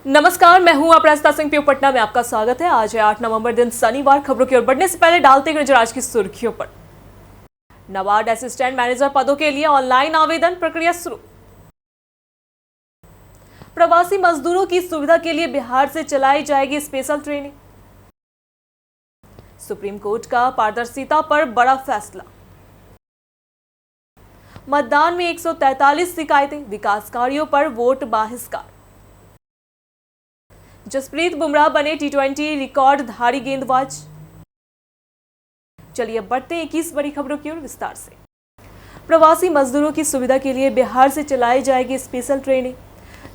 नमस्कार, मैं हूं अपराजिता सिंह पीयू पटना में आपका स्वागत है। आज है 8 नवंबर दिन शनिवार। खबरों की ओर बढ़ने से पहले डालते हैं नजर आज की सुर्खियों पर। नाबार्ड असिस्टेंट मैनेजर पदों के लिए ऑनलाइन आवेदन प्रक्रिया शुरू। प्रवासी मजदूरों की सुविधा के लिए बिहार से चलाई जाएगी स्पेशल ट्रेनें। सुप्रीम कोर्ट का पारदर्शिता पर बड़ा फैसला। मतदान में 143 शिकायतें, विकास कार्यों पर वोट बहिष्कार। जसप्रीत बुमराह बने टी20 रिकॉर्डधारी गेंदबाज। चलिए अब बढ़ते हैं 21 बड़ी खबरों की ओर विस्तार से। प्रवासी मजदूरों की सुविधा के लिए बिहार से चलाई जाएगी स्पेशल ट्रेनें।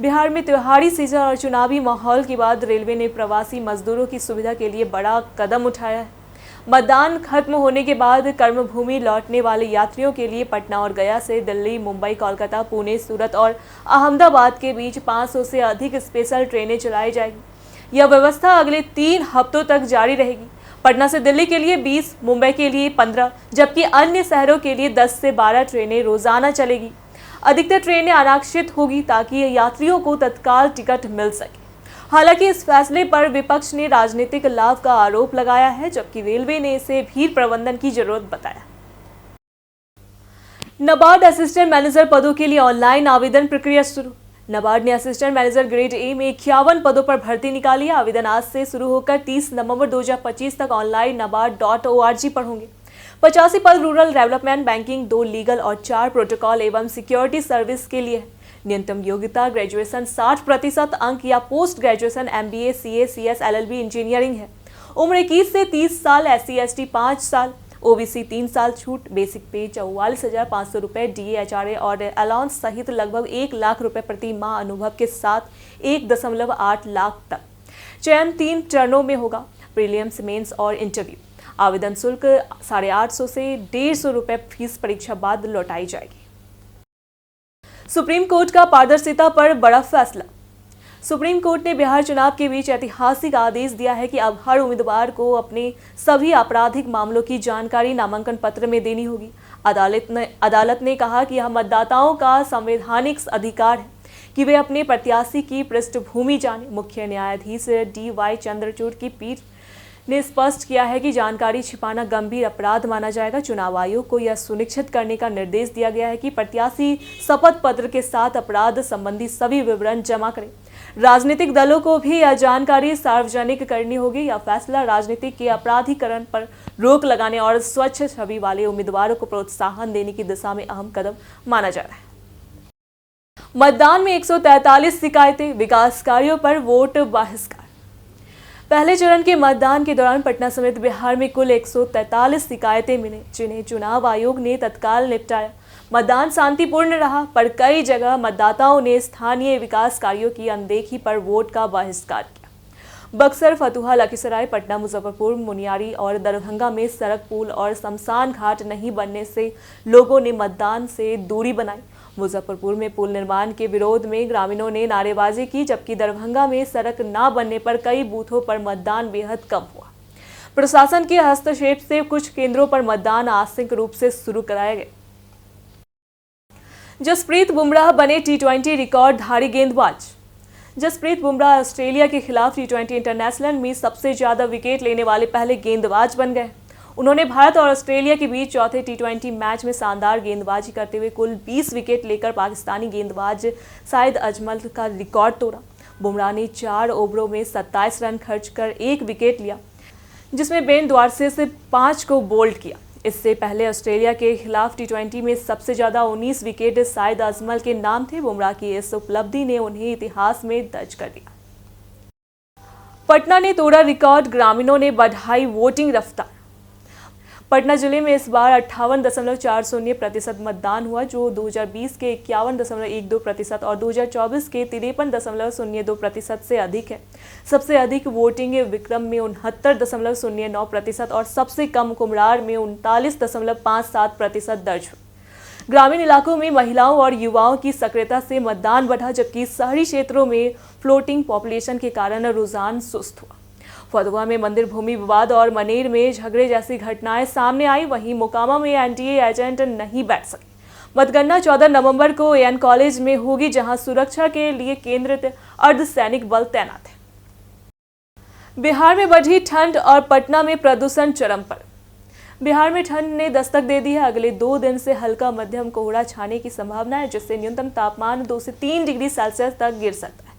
बिहार में त्योहारी सीजन और चुनावी माहौल के बाद रेलवे ने प्रवासी मजदूरों की सुविधा के लिए बड़ा कदम उठाया है। मतदान खत्म होने के बाद कर्मभूमि लौटने वाले यात्रियों के लिए पटना और गया से दिल्ली, मुंबई, कोलकाता, पुणे, सूरत और अहमदाबाद के बीच 500 से अधिक स्पेशल ट्रेनें चलाई जाएगी। यह व्यवस्था अगले 3 हफ्तों तक जारी रहेगी। पटना से दिल्ली के लिए 20, मुंबई के लिए 15, जबकि अन्य शहरों के लिए 10 से 12 ट्रेनें रोजाना चलेगी। अधिकतर ट्रेनें आरक्षित होगी ताकि यात्रियों को तत्काल टिकट मिल सके। हालांकि इस फैसले पर विपक्ष ने राजनीतिक लाभ का आरोप लगाया है, जबकि रेलवे ने इसे भीड़ प्रबंधन की जरूरत बताया। नाबार्ड असिस्टेंट मैनेजर पदों के लिए ऑनलाइन आवेदन प्रक्रिया शुरू। नाबार्ड ने असिस्टेंट मैनेजर ग्रेड ए में 51 पदों पर भर्ती निकाली है। आवेदन आज से शुरू होकर 30 नवंबर 2025 तक ऑनलाइन nabaard.org पर होंगे। 85 पद रूरल डेवलपमेंट, बैंकिंग, 2 लीगल और 4 प्रोटोकॉल एवं सिक्योरिटी सर्विस के लिए। न्यूनतम योग्यता ग्रेजुएशन 60% अंक या post graduation MBA, CA, CS, LLB engineering है। उम्र 21 से 30 साल, SC ST 5 साल, OBC 3 साल छूट। बेसिक पे 44,500 रुपये, DA, HRA और अलाउंस सहित लगभग 1 लाख रुपए प्रति माह अनुभव के साथ 1.8 लाख तक। चयन 3 चरणों में होगा, प्रीलिम्स, मेंस और इंटरव्यू। आवेदन शुल्क 850 से 150 रुपये फीस परीक्षा बाद लौटाई जाएगी। सुप्रीम कोर्ट का पारदर्शिता पर बड़ा फैसला। सुप्रीम कोर्ट ने बिहार चुनाव के बीच ऐतिहासिक आदेश दिया है कि अब हर उम्मीदवार को अपने सभी आपराधिक मामलों की जानकारी नामांकन पत्र में देनी होगी। अदालत ने कहा कि यह मतदाताओं का संवैधानिक अधिकार है कि वे अपने प्रत्याशी की पृष्ठभूमि जाने। मुख्य न्यायाधीश DY चंद्रचूड़ की पीठ ने स्पष्ट किया है कि जानकारी छिपाना गंभीर अपराध माना जाएगा। चुनाव आयोग को यह सुनिश्चित करने का निर्देश दिया गया है कि प्रत्याशी शपथ पत्र के साथ अपराध संबंधी सभी विवरण जमा करें। राजनीतिक दलों को भी यह जानकारी सार्वजनिक करनी होगी। यह फैसला राजनीति के अपराधीकरण पर रोक लगाने और स्वच्छ छवि वाले उम्मीदवारों को प्रोत्साहन देने की दिशा में अहम कदम माना जा रहा है। मतदान में 143 शिकायतें, विकास कार्यों पर वोट बहिष्कार। पहले चरण के मतदान के दौरान पटना समेत बिहार में कुल 143 शिकायतें मिली, जिन्हें चुनाव आयोग ने तत्काल निपटाया। मतदान शांतिपूर्ण रहा, पर कई जगह मतदाताओं ने स्थानीय विकास कार्यों की अनदेखी पर वोट का बहिष्कार किया। बक्सर, फतुहा, लखीसराय, पटना, मुजफ्फरपुर, मुनियारी और दरभंगा में सड़क, पुल और शमशान घाट नहीं बनने से लोगों ने मतदान से दूरी बनाई। मुजफ्फरपुर में पुल निर्माण के विरोध में ग्रामीणों ने नारेबाजी की, जबकि दरभंगा में सड़क न बनने पर कई बूथों पर मतदान बेहद कम हुआ। प्रशासन के हस्तक्षेप से कुछ केंद्रों पर मतदान आंशिक रूप से शुरू कराए गए। जसप्रीत बुमराह बने टी20 रिकॉर्डधारी गेंदबाज। जसप्रीत बुमराह ऑस्ट्रेलिया के खिलाफ टी20 इंटरनेशनल में सबसे ज्यादा विकेट लेने वाले पहले गेंदबाज बन गए। उन्होंने भारत और ऑस्ट्रेलिया के बीच चौथे टी20 मैच में शानदार गेंदबाजी करते हुए कुल 20 विकेट लेकर पाकिस्तानी गेंदबाज साइद अजमल का रिकॉर्ड तोड़ा। बुमराह ने 4 ओवरों में 27 रन खर्च कर 1 विकेट लिया, जिसमें बेन द्वारसे से 5 को बोल्ड किया। इससे पहले ऑस्ट्रेलिया के खिलाफ टी20 में सबसे ज्यादा 19 विकेट साइद अजमल के नाम थे। बुमराह की इस उपलब्धि ने उन्हें इतिहास में दर्ज कर दिया। पटना ने तोड़ा रिकॉर्ड, ग्रामीणों ने बढ़ाई वोटिंग रफ्तार। पटना जिले में इस बार 58.40% मतदान हुआ, जो 2020 के 51.12% और 2024 के 53.02% से अधिक है। सबसे अधिक वोटिंग विक्रम में 69.09% और सबसे कम कुम्हरार में 39.57% दर्ज हुआ। ग्रामीण इलाकों में महिलाओं और युवाओं की सक्रियता से मतदान बढ़ा, जबकि शहरी क्षेत्रों में फ्लोटिंग पॉपुलेशन के कारण रुझान सुस्त हुआ। फतुहा में मंदिर भूमि विवाद और मनेर में झगड़े जैसी घटनाएं सामने आई। वहीं मोकामा में एनडीए एजेंट नहीं बैठ सके। मतगणना 14 नवंबर को एएन कॉलेज में होगी, जहां सुरक्षा के लिए केंद्रित अर्धसैनिक बल तैनात है। बिहार में बढ़ी ठंड और पटना में प्रदूषण चरम पर। बिहार में ठंड ने दस्तक दे दी है। अगले 2 दिन से हल्का मध्यम कोहरा छाने की संभावना है, जिससे न्यूनतम तापमान 2 से 3 डिग्री सेल्सियस तक गिर सकता है।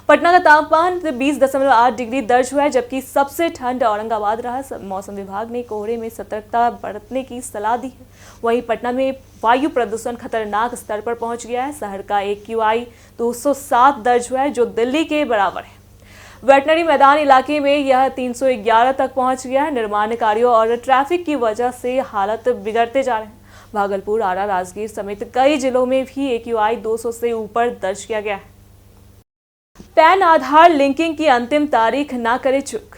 पटना का तापमान 20.8 डिग्री दर्ज हुआ है, जबकि सबसे ठंड औरंगाबाद रहा। मौसम विभाग ने कोहरे में सतर्कता बरतने की सलाह दी है। वहीं पटना में वायु प्रदूषण खतरनाक स्तर पर पहुंच गया है। शहर का AQI 207 दर्ज हुआ है, जो दिल्ली के बराबर है। वेटनरी मैदान इलाके में यह 311 तक पहुंच गया है। निर्माण कार्यों और ट्रैफिक की वजह से हालत बिगड़ते जा रहे हैं। भागलपुर, आरा, राजगीर समेत कई जिलों में भी AQI 200 से ऊपर दर्ज किया गया है। पैन आधार लिंकिंग की अंतिम तारीख ना करे चूक।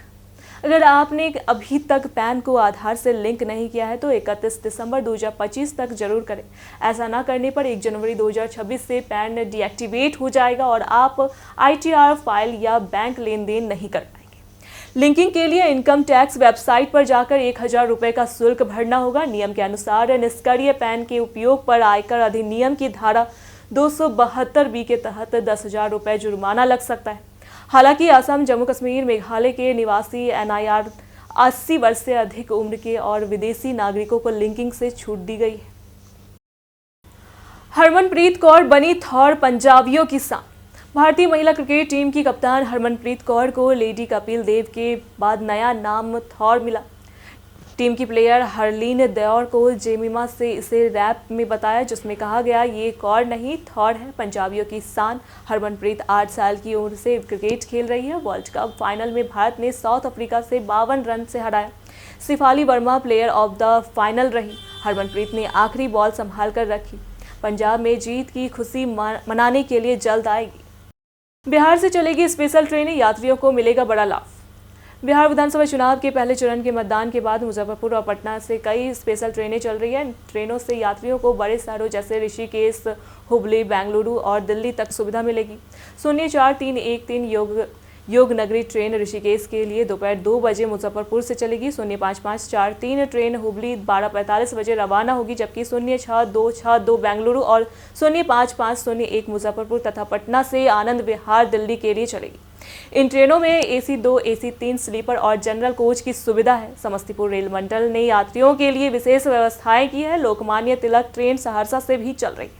अगर आपने अभी तक पैन को आधार से लिंक नहीं किया है तो 31 दिसंबर 2025 तक जरूर करें। ऐसा ना करने पर 1 जनवरी 2026 से पैन डीएक्टिवेट हो जाएगा और आप ITR फाइल या बैंक लेन देन नहीं कर पाएंगे। लिंकिंग के लिए इनकम टैक्स वेबसाइट पर जाकर 1000 रुपये का शुल्क भरना होगा। नियम के अनुसार निष्क्रिय पैन के उपयोग पर आयकर अधिनियम की धारा 272B के तहत 10,000 रुपये जुर्माना लग सकता है। हालांकि असम, जम्मू कश्मीर, मेघालय के निवासी NIR 80 वर्ष से अधिक उम्र के और विदेशी नागरिकों को लिंकिंग से छूट दी गई है। हरमनप्रीत कौर बनी थॉर पंजाबियों की शान। भारतीय महिला क्रिकेट टीम की कप्तान हरमनप्रीत कौर को लेडी कपिल देव के बाद नया नाम थॉर मिला। टीम की प्लेयर हरलीन दौर को जेमिमा से इसे रैप में बताया, जिसमें कहा गया ये कौर नहीं थॉर है, पंजाबियों की शान। हरमनप्रीत 8 साल की उम्र से क्रिकेट खेल रही है। वर्ल्ड कप फाइनल में भारत ने साउथ अफ्रीका से 52 रन से हराया। Shafali Verma player of the final रही। हरमनप्रीत ने आखिरी बॉल संभाल कर रखी। पंजाब में जीत की खुशी मनाने के लिए जल्द आएगी। बिहार से चलेगी स्पेशल ट्रेनें, यात्रियों को मिलेगा बड़ा लाभ। बिहार विधानसभा चुनाव के पहले चरण के मतदान के बाद मुजफ्फरपुर और पटना से कई स्पेशल ट्रेनें चल रही हैं। ट्रेनों से यात्रियों को बड़े शहरों जैसे ऋषिकेश, हुबली, बेंगलुरु और दिल्ली तक सुविधा मिलेगी। 04313 योग नगरी ट्रेन ऋषिकेश के लिए दोपहर 2 बजे मुजफ्फरपुर से चलेगी। 05543 ट्रेन हुबली 12:45 बजे रवाना होगी, जबकि 06262 बेंगलुरु और 05501 मुजफ्फरपुर तथा पटना से आनंद विहार दिल्ली के लिए चलेगी। इन ट्रेनों में AC 2, AC 3 स्लीपर और जनरल कोच की सुविधा है। समस्तीपुर रेल मंडल ने यात्रियों के लिए विशेष व्यवस्थाएं की है। लोकमान्य तिलक ट्रेन सहरसा से भी चल रही है।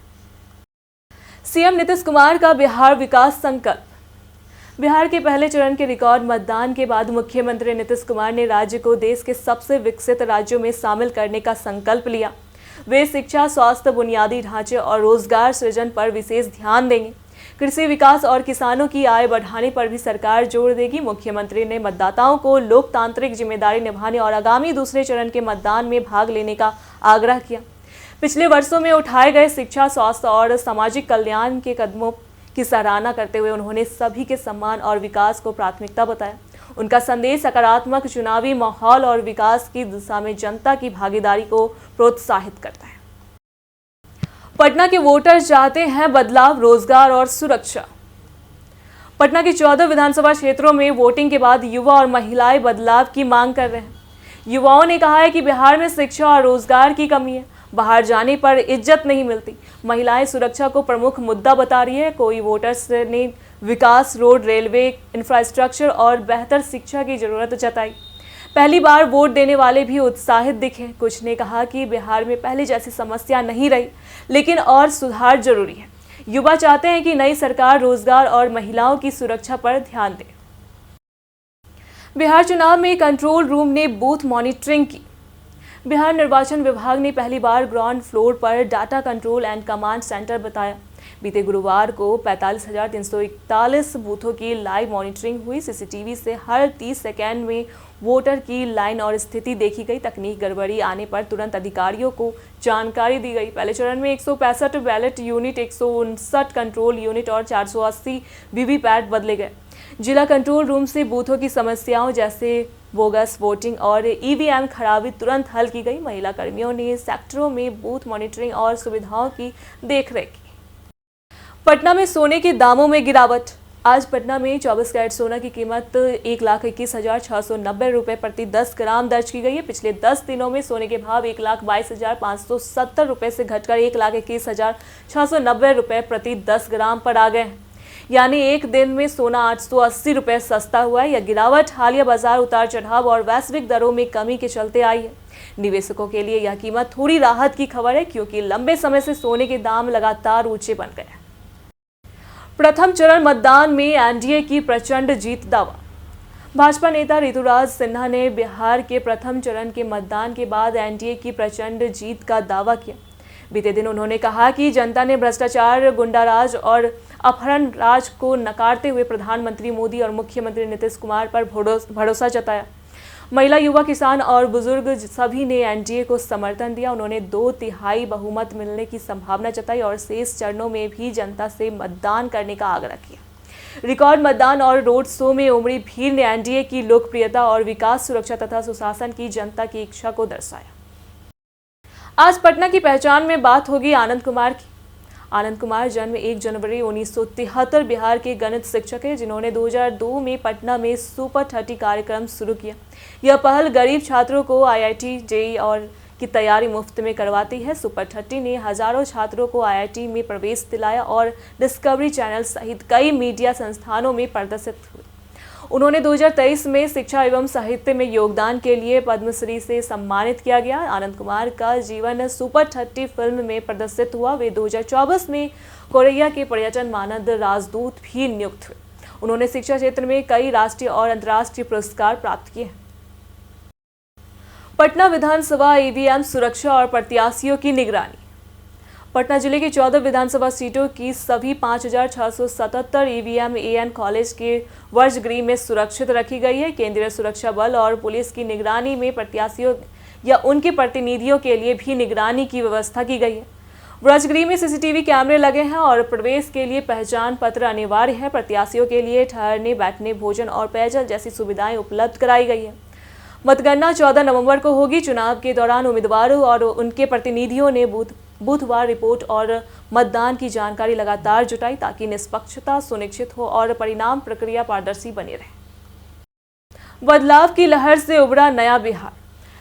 CM नीतीश कुमार का बिहार विकास संकल्प। बिहार के पहले चरण के रिकॉर्ड मतदान के बाद मुख्यमंत्री नीतीश कुमार ने राज्य को देश के सबसे विकसित राज्यों में शामिल करने का संकल्प लिया। वे शिक्षा, स्वास्थ्य, बुनियादी ढांचे और रोजगार सृजन पर विशेष ध्यान देंगे। कृषि विकास और किसानों की आय बढ़ाने पर भी सरकार जोर देगी। मुख्यमंत्री ने मतदाताओं को लोकतांत्रिक जिम्मेदारी निभाने और आगामी दूसरे चरण के मतदान में भाग लेने का आग्रह किया। पिछले वर्षों में उठाए गए शिक्षा, स्वास्थ्य और सामाजिक कल्याण के कदमों की सराहना करते हुए उन्होंने सभी के सम्मान और विकास को प्राथमिकता बताया। उनका संदेश सकारात्मक चुनावी माहौल और विकास की दिशा में जनता की भागीदारी को प्रोत्साहित करता है। पटना के वोटर चाहते हैं बदलाव, रोजगार और सुरक्षा। पटना के 14 विधानसभा क्षेत्रों में वोटिंग के बाद युवा और महिलाएं बदलाव की मांग कर रहे हैं। युवाओं ने कहा है कि बिहार में शिक्षा और रोजगार की कमी है, बाहर जाने पर इज्जत नहीं मिलती। महिलाएं सुरक्षा को प्रमुख मुद्दा बता रही है। कोई वोटर्स ने विकास, रोड, रेलवे, इंफ्रास्ट्रक्चर और बेहतर शिक्षा की जरूरत जताई। पहली बार वोट देने वाले भी उत्साहित दिखे। कुछ ने कहा कि बिहार में पहले जैसी समस्या नहीं रही, लेकिन और सुधार जरूरी है। युवा चाहते हैं कि नई सरकार रोजगार और महिलाओं की सुरक्षा पर ध्यान दे। बिहार चुनाव में कंट्रोल रूम ने बूथ मॉनिटरिंग की। बिहार निर्वाचन विभाग ने पहली बार ग्राउंड फ्लोर पर data control and command centre बताया। बीते गुरुवार को 45,341 बूथों की लाइव मॉनिटरिंग हुई। CCTV से हर 30 सेकेंड में वोटर की लाइन और स्थिति देखी गई। तकनीक गड़बड़ी आने पर तुरंत अधिकारियों को जानकारी दी गई। पहले चरण में 165 बैलेट यूनिट, 159 कंट्रोल यूनिट और 480 वीवीपैट बदले गए। जिला कंट्रोल रूम से बूथों की समस्याओं जैसे बोगस वोटिंग और EVM खराबी तुरंत हल की गई। महिला कर्मियों ने सेक्टरों में बूथ मॉनिटरिंग और सुविधाओं की देखरेख की। पटना में सोने के दामों में गिरावट। आज पटना में 24 कैरेट सोना की कीमत 1,21,690 रुपये प्रति 10 ग्राम दर्ज की गई है। पिछले 10 दिनों में सोने के भाव 1,22,570 रुपये से घटकर 1,21,690 रुपये प्रति 10 ग्राम पर आ गए हैं। यानी एक दिन में सोना 880 रुपये सस्ता हुआ है। यह गिरावट हालिया बाजार उतार चढ़ाव और वैश्विक दरों में कमी के चलते आई है। निवेशकों के लिए यह कीमत थोड़ी राहत की खबर है, क्योंकि लंबे समय से सोने के दाम लगातार ऊंचे बन गए हैं। प्रथम चरण मतदान में एनडीए की प्रचंड जीत दावा। भाजपा नेता ऋतुराज सिन्हा ने बिहार के प्रथम चरण के मतदान के बाद एनडीए की प्रचंड जीत का दावा किया। बीते दिन उन्होंने कहा कि जनता ने भ्रष्टाचार, गुंडाराज और अपहरण राज को नकारते हुए प्रधानमंत्री मोदी और मुख्यमंत्री नीतीश कुमार पर भरोसा जताया। महिला, युवा, किसान और बुजुर्ग सभी ने एनडीए को समर्थन दिया। उन्होंने 2/3 बहुमत मिलने की संभावना जताई और शेष चरणों में भी जनता से मतदान करने का आग्रह किया। रिकॉर्ड मतदान और रोड शो में उमड़ी भीड़ ने एनडीए की लोकप्रियता और विकास, सुरक्षा तथा सुशासन की जनता की इच्छा को दर्शाया। आज पटना की पहचान में बात होगी आनंद कुमार की। आनंद कुमार जन्म 1 जनवरी 1973 बिहार के गणित शिक्षक हैं, जिन्होंने 2002 में पटना में सुपर 30 कार्यक्रम शुरू किया। यह पहल गरीब छात्रों को आईआईटी, जेईई और की तैयारी मुफ्त में करवाती है। सुपर 30 ने हजारों छात्रों को आईआईटी में प्रवेश दिलाया और डिस्कवरी चैनल सहित कई मीडिया संस्थानों में प्रदर्शित हुए। उन्होंने 2023 में शिक्षा एवं साहित्य में योगदान के लिए पद्मश्री से सम्मानित किया गया। आनंद कुमार का जीवन सुपर 30 फिल्म में प्रदर्शित हुआ। वे 2024 में कोरिया के पर्यटन मानद राजदूत भी नियुक्त हुए। उन्होंने शिक्षा क्षेत्र में कई राष्ट्रीय और अंतर्राष्ट्रीय पुरस्कार प्राप्त किए। पटना विधानसभा ईवीएम सुरक्षा और प्रत्याशियों की निगरानी। पटना जिले की 14 विधानसभा सीटों की सभी 5,677 ईवीएम एएन कॉलेज के वर्षगृह में सुरक्षित रखी गई है। केंद्रीय सुरक्षा बल और पुलिस की निगरानी में प्रत्याशियों या उनके प्रतिनिधियों के लिए भी निगरानी की व्यवस्था की गई है। वर्षगृह में सीसीटीवी कैमरे लगे हैं और प्रवेश के लिए पहचान पत्र अनिवार्य है। प्रत्याशियों के लिए ठहरने, बैठने, भोजन और पेयजल जैसी सुविधाएं उपलब्ध कराई गई है। मतगणना 14 नवंबर को होगी। चुनाव के दौरान उम्मीदवारों और उनके प्रतिनिधियों ने बुधवार रिपोर्ट और मतदान की जानकारी लगातार जुटाई, ताकि निष्पक्षता सुनिश्चित हो और परिणाम प्रक्रिया पारदर्शी बनी रहे। बदलाव की लहर से उभरा नया बिहार।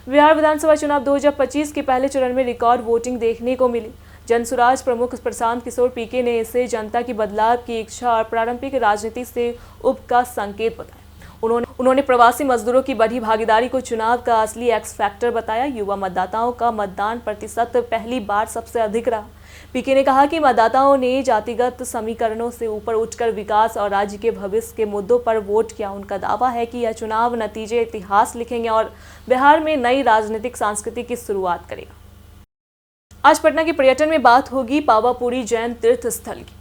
बिहार विधानसभा चुनाव 2025 के पहले चरण में रिकॉर्ड वोटिंग देखने को मिली। जनसुराज प्रमुख प्रशांत किशोर पीके ने इसे जनता की बदलाव की इच्छा और पारंपरिक राजनीति से उब का संकेत बताया। उन्होंने प्रवासी मजदूरों की बढ़ी भागीदारी को चुनाव का असली एक्स फैक्टर बताया। युवा मतदाताओं का मतदान प्रतिशत पहली बार सबसे अधिक रहा। पीके ने कहा कि मतदाताओं ने जातिगत समीकरणों से ऊपर उठकर विकास और राज्य के भविष्य के मुद्दों पर वोट किया। उनका दावा है कि यह चुनाव नतीजे इतिहास लिखेंगे और बिहार में नई राजनीतिक संस्कृति की शुरुआत करेगा। आज पटना के पर्यटन में बात होगी पावापुरी जैन तीर्थ स्थल की।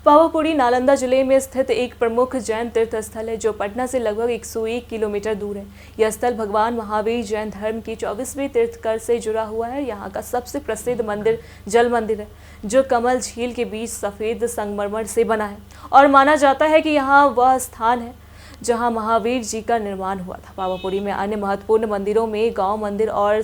पावापुरी नालंदा जिले में स्थित एक प्रमुख जैन तीर्थ स्थल है, जो पटना से लगभग 101 किलोमीटर दूर है। यह स्थल भगवान महावीर जैन धर्म की 24वीं तीर्थकर से जुड़ा हुआ है। यहाँ का सबसे प्रसिद्ध मंदिर जल मंदिर है, जो कमल झील के बीच सफ़ेद संगमरमर से बना है और माना जाता है कि यहाँ वह स्थान है जहाँ महावीर जी का निर्माण हुआ था। पावापुरी में अन्य महत्वपूर्ण मंदिरों में गाँव मंदिर और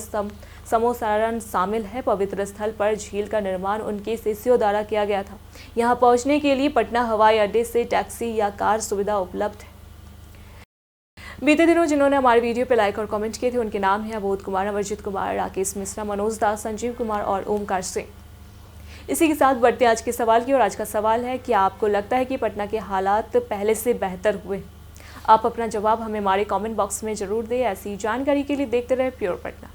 समोसारण शामिल है। पवित्र स्थल पर झील का निर्माण उनके शिष्यों द्वारा किया गया था। यहाँ पहुँचने के लिए पटना हवाई अड्डे से टैक्सी या कार सुविधा उपलब्ध है। बीते दिनों जिन्होंने हमारे वीडियो पर लाइक और कमेंट किए थे, उनके नाम हैं अबोध कुमार, अमरजीत कुमार, राकेश मिश्रा, मनोज दास, संजीव कुमार और ओमकार सिंह। इसी के साथ बढ़ते आज के सवाल की। और आज का सवाल है कि आपको लगता है कि पटना के हालात पहले से बेहतर हुए? आप अपना जवाब हमें हमारे कमेंट बॉक्स में जरूर दें। ऐसी जानकारी के लिए देखते रहे प्योर पटना।